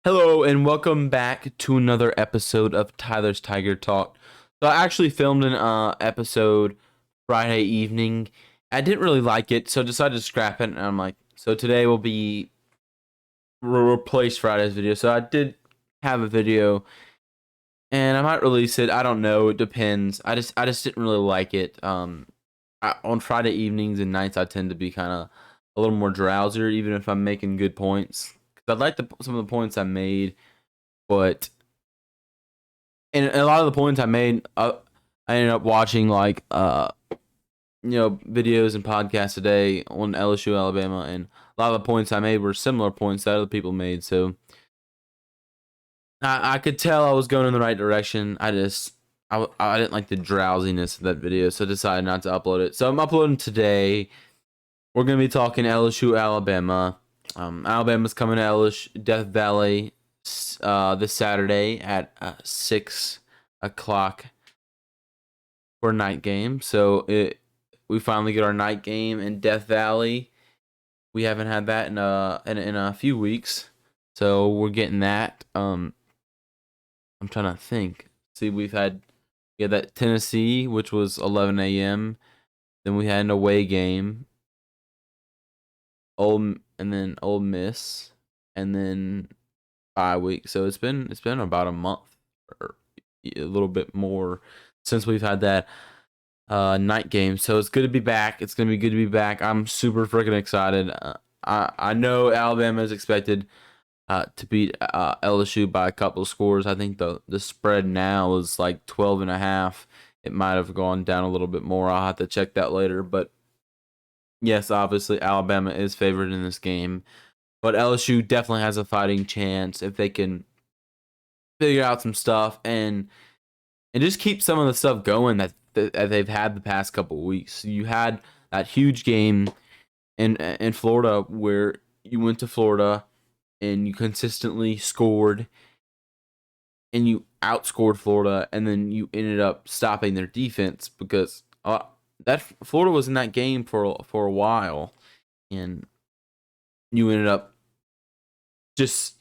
Hello and welcome back to another episode of Tyler's Tiger Talk. So I actually filmed an episode Friday evening. I didn't really like it, so I decided to scrap it. And I'm like, so today will be replace Friday's video. So I did have a video, and I might release it. I don't know. It depends. I just didn't really like it. On Friday evenings and nights, I tend to be kind of a little more drowsier, even if I'm making good points. 'Cause I like some of the points I made, but and a lot of the points I made, I ended up watching videos and podcasts today on LSU, Alabama, and a lot of the points I made were similar points that other people made. So I could tell I was going in the right direction. I didn't like the drowsiness of that video, so I decided not to upload it. So I'm uploading today. We're gonna be talking LSU, Alabama. Alabama's coming to LSU Death Valley this Saturday at 6 o'clock for a night game. So we finally get our night game in Death Valley. We haven't had that in a few weeks, so we're getting that. I'm trying to think. See, we had that Tennessee, which was 11 a.m. Then we had an away game, and then Ole Miss, and then bye week. So it's been about a month or a little bit more since we've had that night game. So it's good to be back. It's gonna be good to be back. I'm super freaking excited. I know Alabama is expected to beat LSU by a couple of scores. I think the spread now is like 12.5. It might have gone down a little bit more. I'll have to check that later. But yes, obviously Alabama is favored in this game. But LSU definitely has a fighting chance if they can figure out some stuff and just keep some of the stuff going that they've had the past couple of weeks. You had that huge game in Florida where you went to Florida and you consistently scored and you outscored Florida, and then you ended up stopping their defense because that Florida was in that game for a while, and you ended up just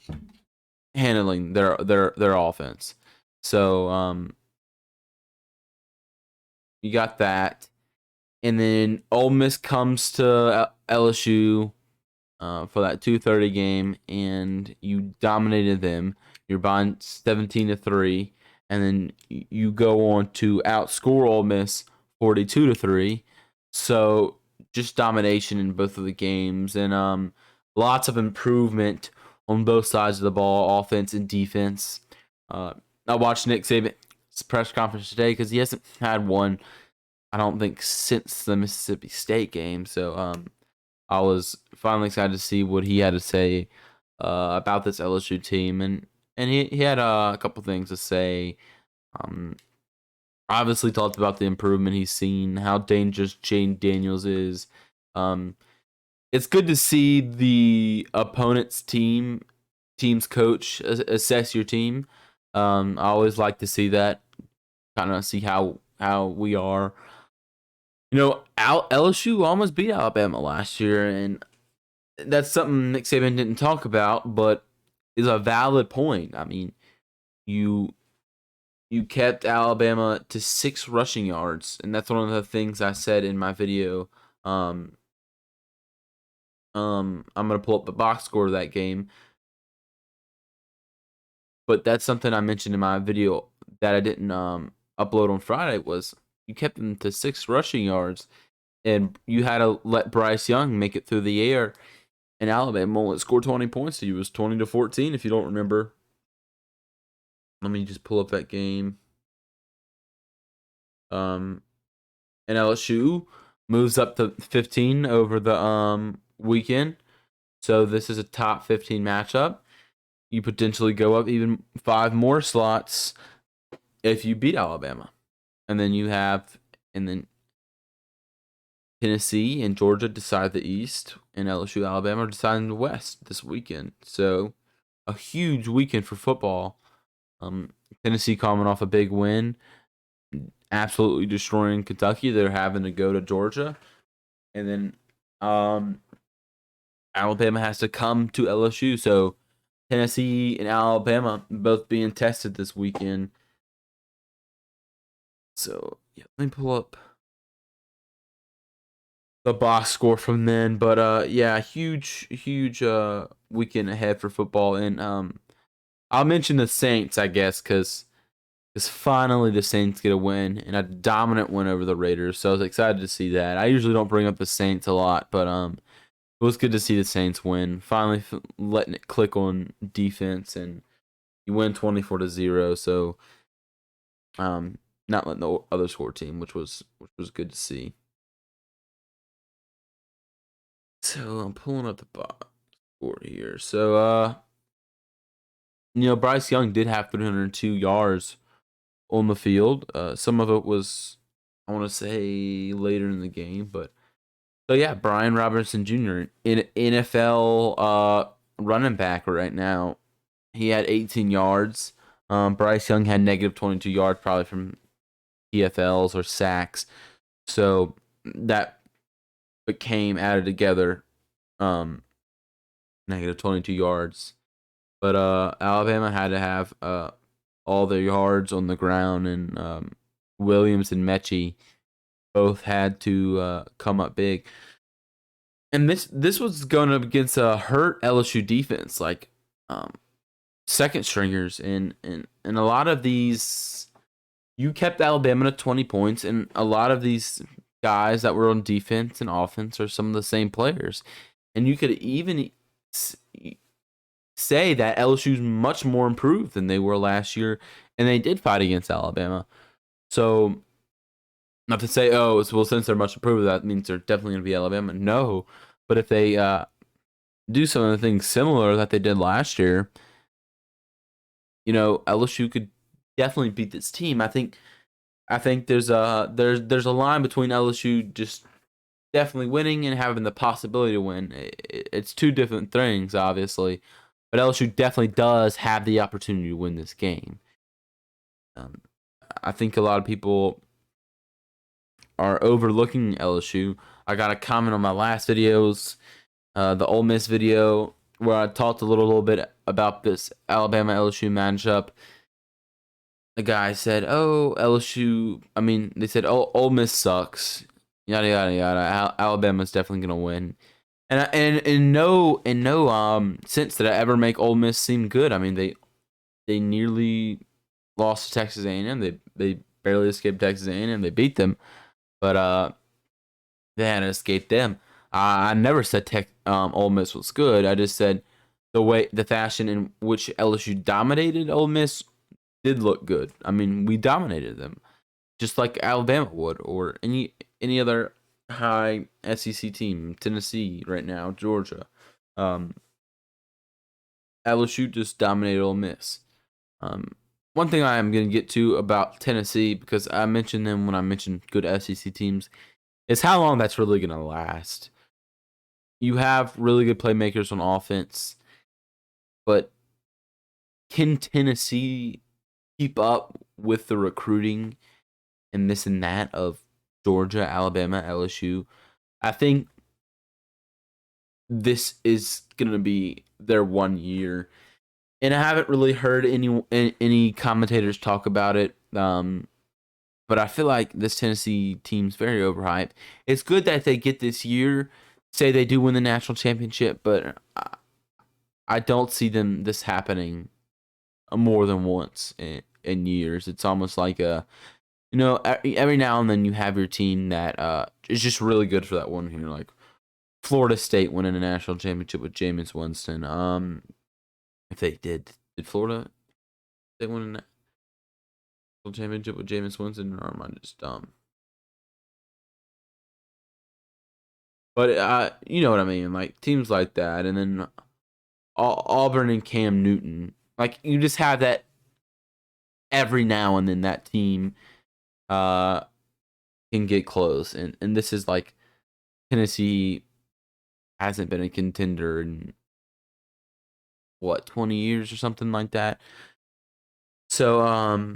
handling their offense. So you got that. And then Ole Miss comes to LSU for that 2:30 game, and you dominated them. You're behind 17-3, and then you go on to outscore Ole Miss 42-3. So just domination in both of the games, and lots of improvement on both sides of the ball, offense and defense. I watched Nick Saban's press conference today because he hasn't had one, I don't think, since the Mississippi State game. So I was finally excited to see what he had to say about this LSU team, and he had a couple things to say. Um, Obviously talked about the improvement he's seen, how dangerous Jane Daniels is. Um, it's good to see the opponent's team's coach assess your team. I always like to see that, kind of see how we are. You know, LSU almost beat Alabama last year, and that's something Nick Saban didn't talk about, but is a valid point. I mean, you you kept Alabama to 6 rushing yards, and that's one of the things I said in my video. Um, I'm gonna pull up the box score of that game, but that's something I mentioned in my video that I didn't upload on Friday. Was you kept them to 6 rushing yards, and you had to let Bryce Young make it through the air, and Alabama only scored 20 points to you. It was 20-14 if you don't remember. Let me just pull up that game. And LSU moves up to 15 over the weekend. So this is a top 15 matchup. You potentially go up even 5 more slots if you beat Alabama. And then Tennessee and Georgia decide the East, and LSU, Alabama are deciding the West this weekend. So a huge weekend for football. Tennessee coming off a big win, absolutely destroying Kentucky. They're having to go to Georgia, and then Alabama has to come to LSU. So Tennessee and Alabama both being tested this weekend. So yeah, let me pull up the box score from then. But yeah, huge weekend ahead for football. And I'll mention the Saints, I guess, because finally the Saints get a win and a dominant win over the Raiders. So I was excited to see that. I usually don't bring up the Saints a lot, but it was good to see the Saints win. Finally letting it click on defense, and you win 24-0. So not letting the other score team, which was good to see. So I'm pulling up the box score here. So Bryce Young did have 302 yards on the field. Some of it was, I want to say, later in the game, but so yeah, Brian Robinson Jr. in NFL running back right now. He had 18 yards. Bryce Young had negative 22 yards, probably from PFLs or sacks. So that became added together, negative 22 yards. But Alabama had to have all their yards on the ground, and Williams and Mechie both had to come up big. And this was going up against a hurt LSU defense, like second stringers, and a lot of these, you kept Alabama to 20 points, and a lot of these guys that were on defense and offense are some of the same players. And you could even say that LSU's much more improved than they were last year, and they did fight against Alabama. So, not to say, well, since they're much improved, that means they're definitely going to be Alabama. No, but if they do some of the things similar that they did last year, LSU could definitely beat this team. I think there's a line between LSU just definitely winning and having the possibility to win. It's two different things, obviously, but LSU definitely does have the opportunity to win this game. I think a lot of people are overlooking LSU. I got a comment on my last videos, the Ole Miss video, where I talked a little bit about this Alabama LSU matchup. The guy said, "Oh, LSU." I mean, they said, "Oh, Ole Miss sucks." Yada yada yada. Alabama's definitely gonna win, and in no sense did I ever make Ole Miss seem good. I mean, they nearly lost to Texas A&M. They barely escaped Texas A&M. They beat them, but they had to escape them. I never said Ole Miss was good. I just said the fashion in which LSU dominated Ole Miss did look good. I mean, we dominated them, just like Alabama would, or any other high SEC team. Tennessee right now, Georgia. LSU just dominated Ole Miss. One thing I am going to get to about Tennessee, because I mentioned them when I mentioned good SEC teams, is how long that's really going to last. You have really good playmakers on offense, but can Tennessee keep up with the recruiting and this and that of Georgia, Alabama, LSU? I think this is going to be their 1 year. And I haven't really heard any commentators talk about it. But I feel like this Tennessee team's very overhyped. It's good that they get this year, say they do win the national championship, but I don't see this happening more than once in years. It's almost like every now and then you have your team that is just really good for that 1 year, like Florida State winning a national championship with Jameis Winston. If they did Florida, they win a national championship with Jameis Winston, or am I just dumb? But you know what I mean, like teams like that, and then Auburn and Cam Newton. Like you just have that every now and then that team can get close, and this is like Tennessee hasn't been a contender in 20 years or something like that. So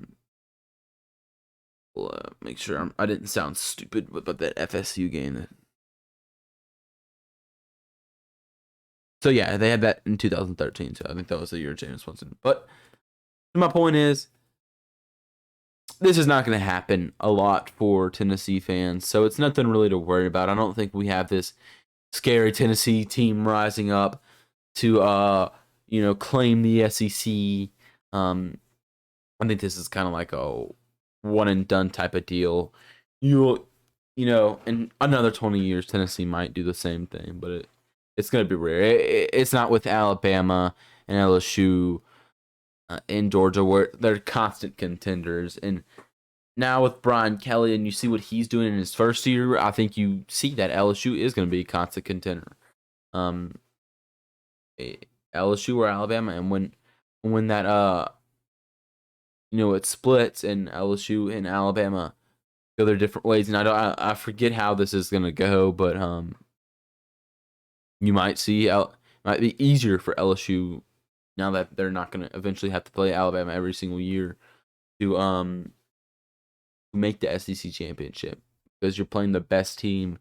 make sure I didn't sound stupid about that FSU game. So yeah, they had that in 2013. So I think that was the year of James Winston. But my point is, this is not going to happen a lot for Tennessee fans. So it's nothing really to worry about. I don't think we have this scary Tennessee team rising up to claim the SEC. I think this is kind of like a one and done type of deal. In another 20 years, Tennessee might do the same thing, but it's going to be rare. It's not with Alabama and LSU in Georgia, where they're constant contenders. And now with Brian Kelly, and you see what he's doing in his first year, I think you see that LSU is going to be a constant contender. Um, LSU or Alabama, and when that it splits and LSU and Alabama go their different ways, and I forget how this is gonna go, but you might see might be easier for LSU now that they're not gonna eventually have to play Alabama every single year to make the SEC championship, because you're playing the best team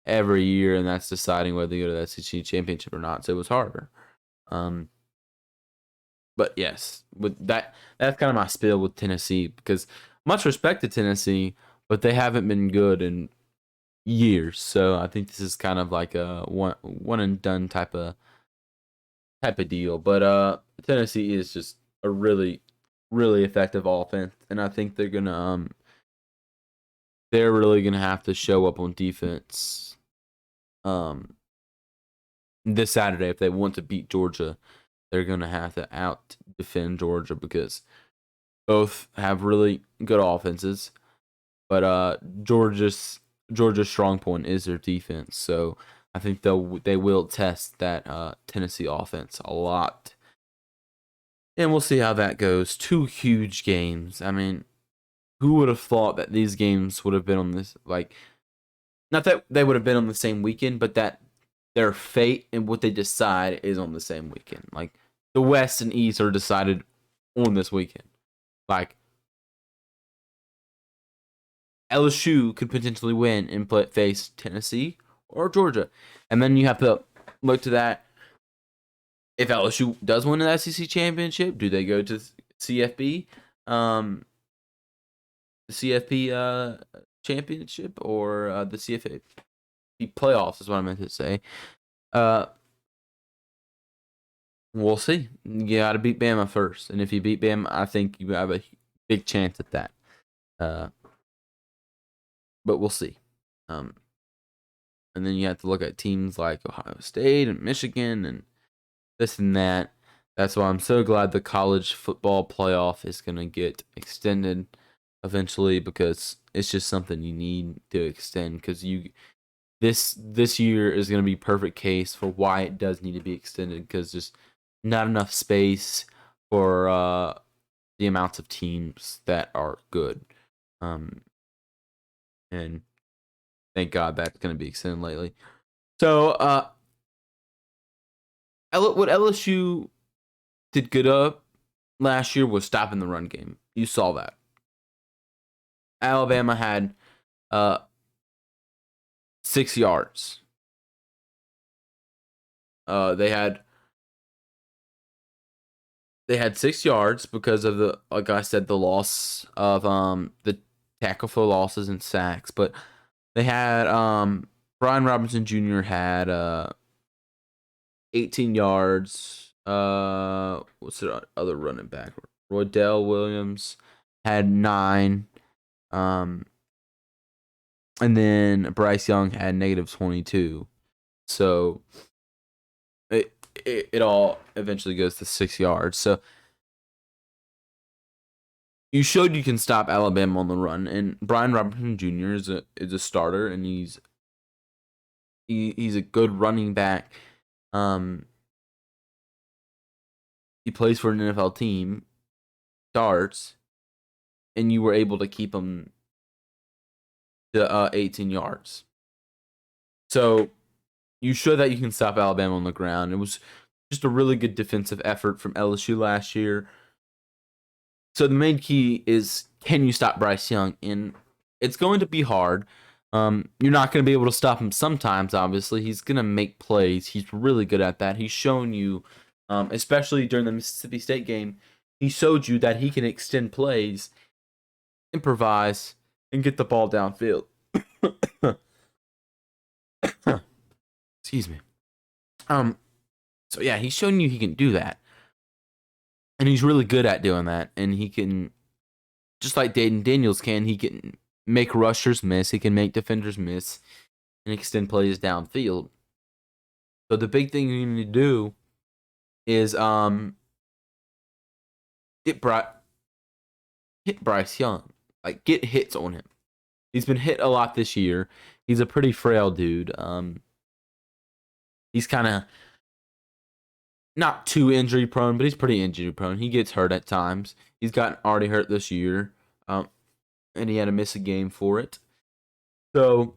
every year, and that's deciding whether you go to the SEC championship or not. So it was harder. But yes, with that's kind of my spiel with Tennessee, because much respect to Tennessee, but they haven't been good in years. So I think this is kind of like a one and done type of deal. But Tennessee is just a really really effective offense, and I think they're really gonna have to show up on defense this Saturday if they want to beat Georgia. They're gonna have to out defend Georgia, because both have really good offenses, but Georgia's strong point is their defense. So I think they will test that Tennessee offense a lot, and we'll see how that goes. Two huge games. I mean, who would have thought that these games would have been on this, like, not that they would have been on the same weekend, but that their fate and what they decide is on the same weekend. Like, the West and East are decided on this weekend. Like, LSU could potentially win and face Tennessee or Georgia. And then you have to look to that. If LSU does win the SEC championship, do they go to CFB? The CFP championship, or the CFP playoffs is what I meant to say. We'll see. You got to beat Bama first. And if you beat Bama, I think you have a big chance at that. But we'll see. And then you have to look at teams like Ohio State and Michigan and this and that. That's why I'm so glad the college football playoff is going to get extended eventually, because it's just something you need to extend, because this year is going to be perfect case for why it does need to be extended, because there's not enough space for the amounts of teams that are good. And thank God that's going to be extended lately. So, what LSU did good up last year was stopping the run game. You saw that. Alabama had 6 yards. They had 6 yards because of the, like I said, the loss of the tackle for losses and sacks. But they had Brian Robinson Jr. had 18 yards. What's the other running back? Roydell Williams had 9. And then Bryce Young had -22. So it all eventually goes to 6 yards. So you showed you can stop Alabama on the run, and Brian Robinson Jr. is a starter, and he's a good running back. He plays for an NFL team, starts, and you were able to keep him to 18 yards. So you show that you can stop Alabama on the ground. It was just a really good defensive effort from LSU last year. So the main key is, can you stop Bryce Young? And it's going to be hard. You're not going to be able to stop him sometimes, obviously. He's going to make plays. He's really good at that. He's shown you, especially during the Mississippi State game, he showed you that he can extend plays, improvise, and get the ball downfield. Excuse me. So yeah, he's shown you he can do that. And he's really good at doing that. And he can, just like Dayton Daniels can, he can make rushers miss. He can make defenders miss and extend plays downfield. So the big thing you need to do is hit Bryce Young. Like, get hits on him. He's been hit a lot this year. He's a pretty frail dude. He's kind of not too injury prone, but he's pretty injury prone. He gets hurt at times. He's gotten already hurt this year, and he had to miss a game for it. So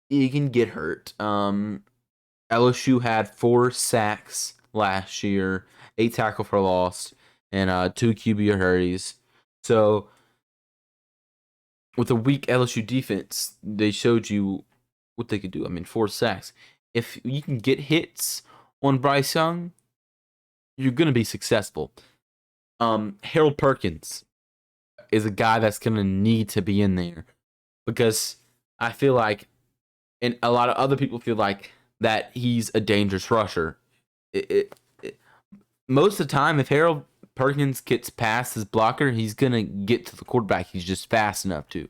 he can get hurt. LSU had 4 sacks last year, 8 tackle for loss, and 2 QB hurries. So with a weak LSU defense, they showed you what they could do. I mean, 4 sacks. If you can get hits on Bryce Young, you're going to be successful. Harold Perkins is a guy that's going to need to be in there because I feel like, and a lot of other people feel like, that he's a dangerous rusher. Most of the time, if Harold Perkins gets past his blocker, he's going to get to the quarterback. He's just fast enough to.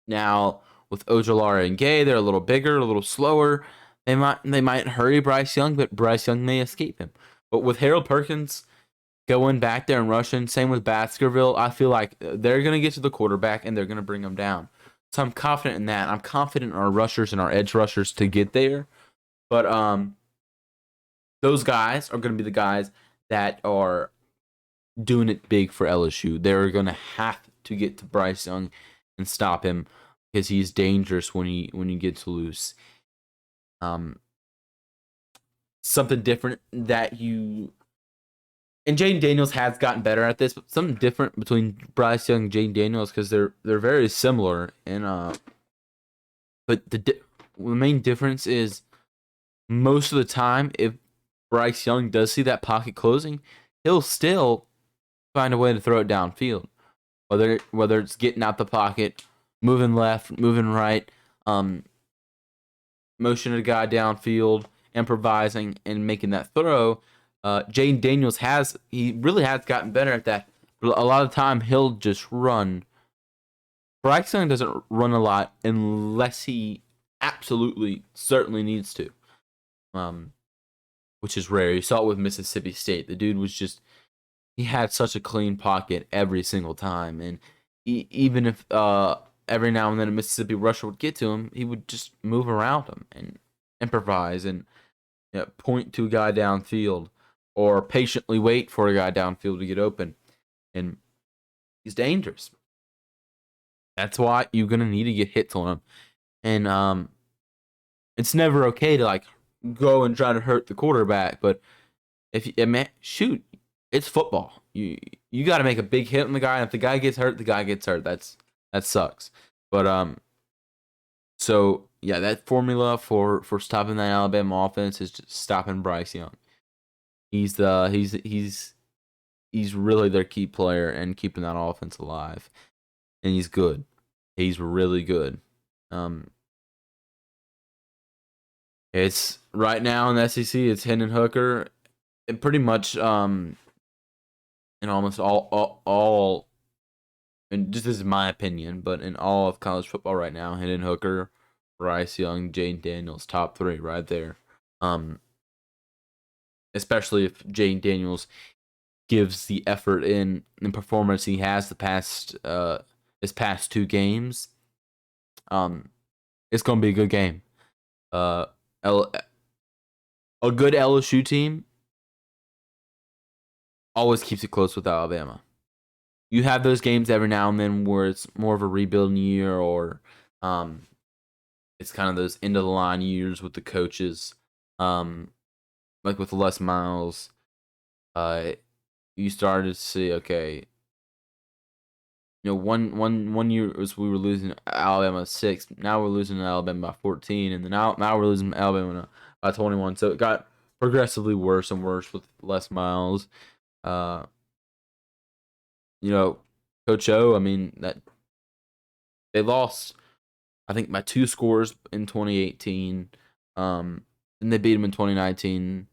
Now, with Ojulari and Gay, they're a little bigger, a little slower. They might hurry Bryce Young, but Bryce Young may escape him. But with Harold Perkins going back there and rushing, same with Baskerville, I feel like they're going to get to the quarterback and they're going to bring him down. So I'm confident in that. I'm confident in our rushers and our edge rushers to get there. But those guys are going to be the guys that are doing it big for LSU. They're going to have to get to Bryce Young and stop him because he's dangerous when he gets loose. Something different that you, and Jaden Daniels has gotten better at this, but something different between Bryce Young and Jaden Daniels because they're very similar. And but the main difference is most of the time, if Bryce Young does see that pocket closing, he'll still find a way to throw it downfield. Whether it's getting out the pocket, moving left, moving right, motioning a guy downfield, improvising, and making that throw. Jaden Daniels really has gotten better at that. But a lot of the time, he'll just run. Bryce Young doesn't run a lot unless he absolutely, certainly needs to. Which is rare. You saw it with Mississippi State. The dude was just, he had such a clean pocket every single time. And even if every now and then a Mississippi rusher would get to him, he would just move around him and improvise and point to a guy downfield or patiently wait for a guy downfield to get open. And he's dangerous. That's why you're going to need to get hits on him. And it's never okay to go and try to hurt the quarterback, but if shoot, it's football. You got to make a big hit on the guy, and if the guy gets hurt, the guy gets hurt. That sucks. But so yeah, that formula for stopping that Alabama offense is just stopping Bryce Young. He's really their key player and keeping that offense alive, and he's good. He's really good. It's right now in the SEC. It's Hendon Hooker. It pretty much in almost all, and just this is my opinion, but in all of college football right now, Hendon Hooker, Bryce Young, Jaden Daniels, top 3 right there. Especially if Jaden Daniels gives the effort in performance he has his past 2 games. It's gonna be a good game. A good LSU team always keeps it close with Alabama. You have those games every now and then where it's more of a rebuilding year, or it's kind of those end of the line years with the coaches, like with Les Miles. You started to see, okay, one year was we were losing Alabama 6. Now we're losing Alabama by 14, and then now we're losing Alabama by 21. So it got progressively worse and worse with Les Miles. Uh, you know, Coach O. I mean that they lost, I think, by 2 scores in 2018. And they beat them in 2019.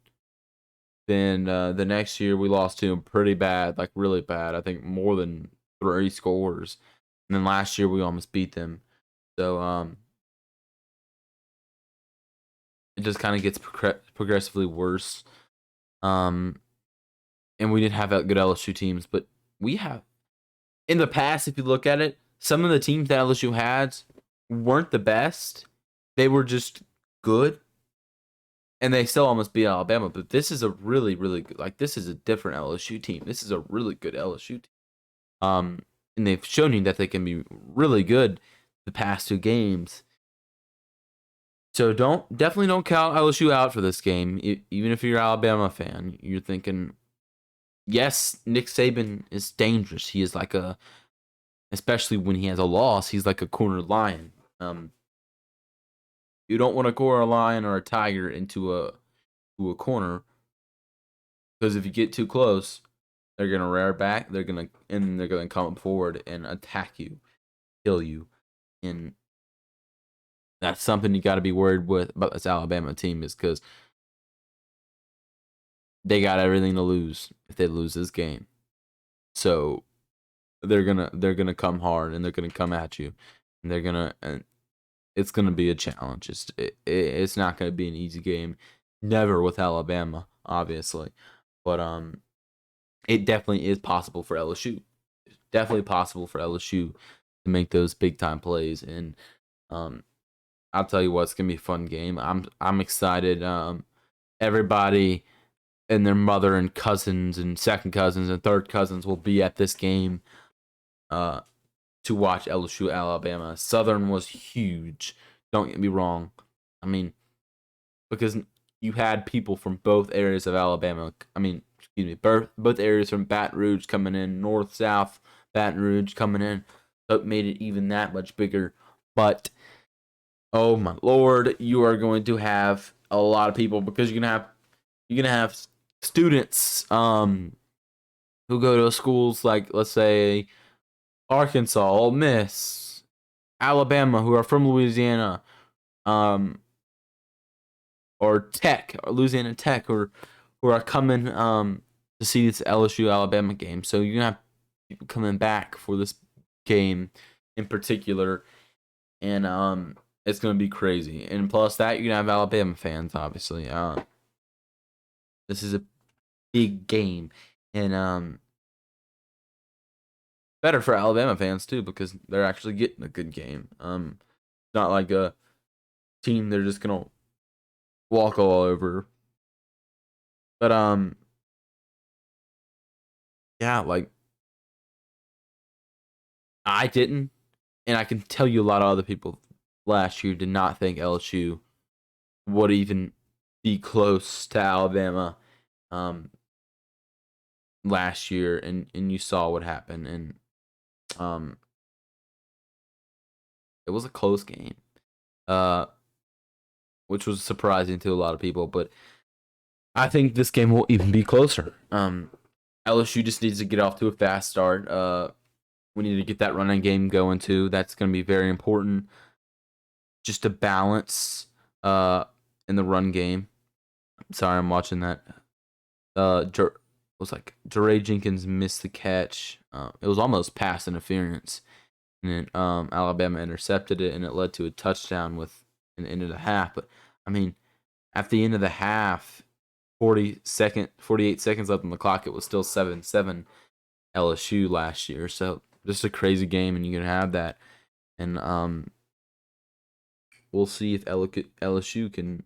Then the next year we lost to them pretty bad, like really bad. I think more than 3 scores. And then last year we almost beat them. So it just kind of gets progressively worse. And we didn't have good LSU teams, but we have in the past. If you look at it, some of the teams that LSU had weren't the best. They were just good, and they still almost beat Alabama. But this is a really, really good. Like this is a different LSU team. This is a really good LSU team. And they've shown you that they can be really good the past 2 games. So definitely don't count LSU out for this game. Even if you're an Alabama fan, you're thinking, yes, Nick Saban is dangerous. He is like especially when he has a loss, he's like a corner lion. You don't want to corner a lion or a tiger into a corner, because if you get too close, they're gonna rear back. They're gonna come forward and attack you, kill you, and that's something you got to be worried with about this Alabama team, is because they got everything to lose if they lose this game. So they're gonna come hard, and they're gonna come at you, and it's gonna be a challenge. It's not gonna be an easy game, never with Alabama, obviously, but it definitely is possible for LSU. It's definitely possible for LSU to make those big time plays, and I'll tell you what, it's gonna be a fun game. I'm excited. Everybody and their mother and cousins and second cousins and third cousins will be at this game to watch LSU Alabama. Southern was huge. Don't get me wrong. I mean, because you had people from both areas of Alabama. I mean, excuse me, both areas from Baton Rouge coming in, north, south, Baton Rouge coming in. So it made it even that much bigger. But oh my lord, you are going to have a lot of people, because you're gonna have students who go to schools like, let's say, Arkansas, Ole Miss, Alabama, who are from Louisiana, um, or Tech, or Louisiana Tech, or who are coming to see this LSU Alabama game. So you're gonna have people coming back for this game in particular, and it's gonna be crazy. And plus that, you're gonna have Alabama fans, obviously. This is a big game, and better for Alabama fans too, because they're actually getting a good game. Not like a team they're just gonna walk all over. But yeah, like I didn't, and I can tell you a lot of other people last year did not think LSU would even be close to Alabama last year, and you saw what happened, and um it was a close game. Uh which was surprising to a lot of people, but I think this game will even be closer. LSU just needs to get off to a fast start. We need to get that running game going too. That's going to be very important, just to balance in the run game. Sorry, I'm watching that. It was like Jeray Jenkins missed the catch. It was almost pass interference, and then Alabama intercepted it, and it led to a touchdown with an end of the half. But I mean, at the end of the half, 48 seconds left on the clock, it was still 7-7 LSU last year. So just a crazy game, and you can have that. And we'll see if LSU can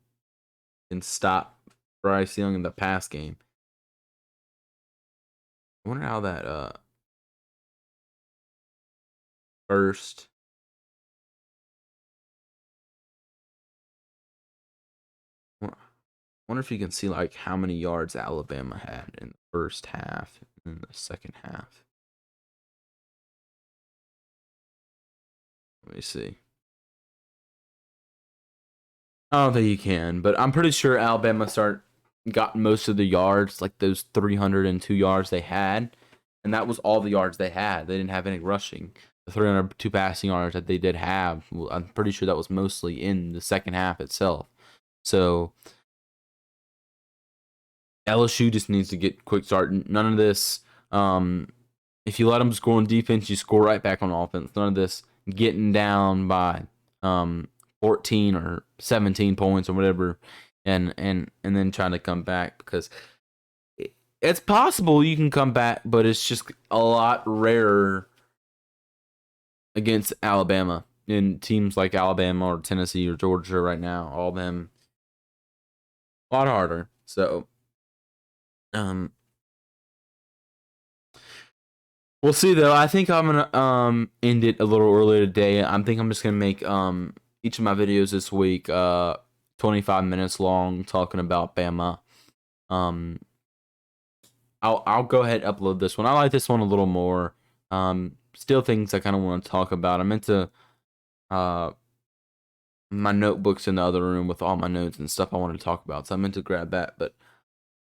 stop Bryce Young in the pass game. I wonder how that first. I wonder if you can see like how many yards Alabama had in the first half and in the second half. Let me see. I don't think you can, but I'm pretty sure Alabama got most of the yards, like those 302 yards they had, and that was all the yards they had. They didn't have any rushing. The 302 passing yards that they did have, I'm pretty sure that was mostly in the second half itself. So LSU just needs to get quick start. None of this. If you let them score on defense, you score right back on offense. None of this getting down by 14 or 17 points or whatever, and then trying to come back, because it's possible you can come back, but it's just a lot rarer against Alabama and teams like Alabama or Tennessee or Georgia right now. All of them a lot harder. So we'll see though. I think I'm gonna end it a little early today. I think I'm just gonna make each of my videos this week 25 minutes long, talking about Bama. I'll go ahead and upload this one. I like this one a little more. Still things I kind of want to talk about. I'm into my notebooks in the other room with all my notes and stuff I wanted to talk about. So I meant to grab that, but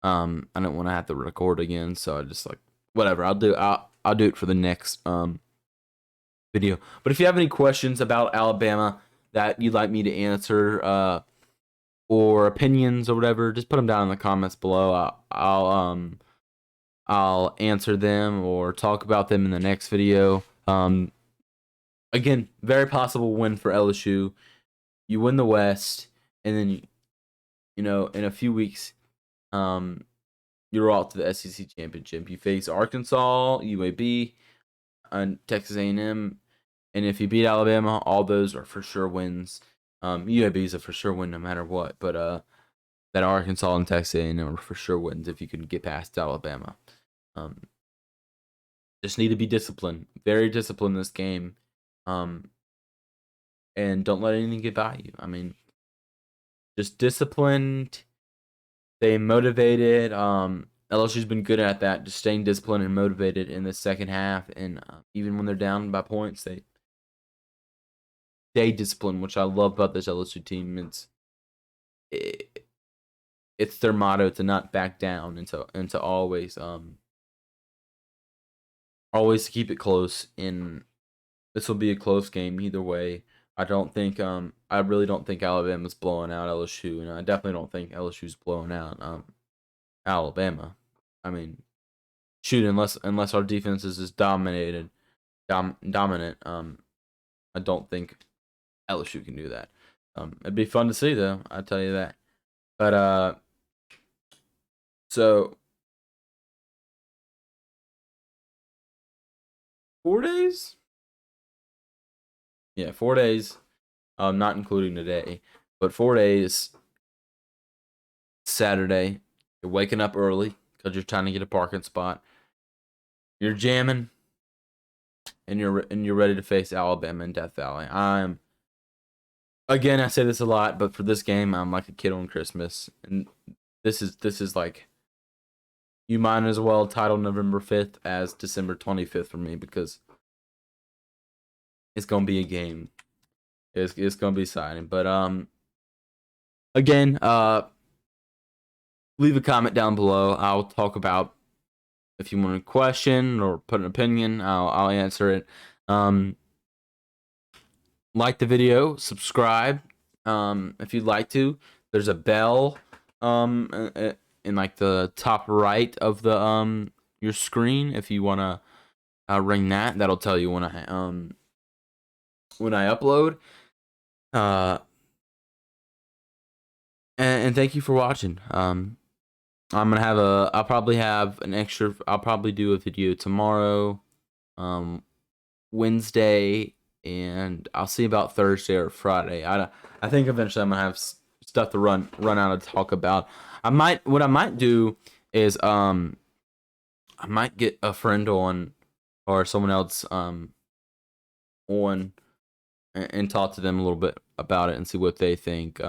I didn't want to have to record again, so I just like whatever. I'll do it for the next video. But if you have any questions about Alabama that you'd like me to answer, or opinions or whatever, just put them down in the comments below. I'll answer them or talk about them in the next video. Again, very possible win for LSU. You win the West, and then in a few weeks, you're off to the SEC championship. You face Arkansas, UAB, and Texas A&M, and if you beat Alabama, all those are for sure wins. UAB is a for sure win no matter what, but that Arkansas and Texas A&M are for sure wins if you can get past Alabama. Just need to be disciplined, very disciplined in this game, and don't let anything get by you. I mean, just disciplined, stay motivated. LSU's been good at that, just staying disciplined and motivated in the second half, and even when they're down by points, they stay disciplined, which I love about this LSU team. It's their motto to not back down and to always keep it close. And this will be a close game either way. I really don't think Alabama's blowing out LSU, and I definitely don't think LSU's blowing out Alabama. I mean, shoot, unless our defense is just dominant, I don't think LSU can do that. It'd be fun to see though, I'll tell you that. But so 4 days? Yeah, 4 days. Not including today, but 4 days. Saturday, you're waking up early because you're trying to get a parking spot. You're jamming, and you're ready to face Alabama in Death Valley. Again, I say this a lot, but for this game, I'm like a kid on Christmas, and this is like, you might as well title November 5th as December 25th for me, because it's gonna be a game. It's gonna be exciting. But again, leave a comment down below. I'll talk about, if you want a question or put an opinion, I'll answer it. Like the video, subscribe if you'd like to. There's a bell in like the top right of the your screen. If you wanna ring that, that'll tell you when I upload. And thank you for watching. I'll probably do a video tomorrow, Wednesday, and I'll see about Thursday or Friday. I think eventually I'm gonna have stuff to run out to talk about. What I might do is I might get a friend on, or someone else on, and talk to them a little bit about it and see what they think.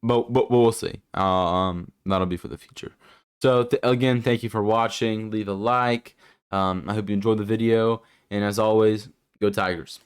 But we'll see. That'll be for the future. So again, thank you for watching. Leave a like. I hope you enjoyed the video, and as always, go Tigers.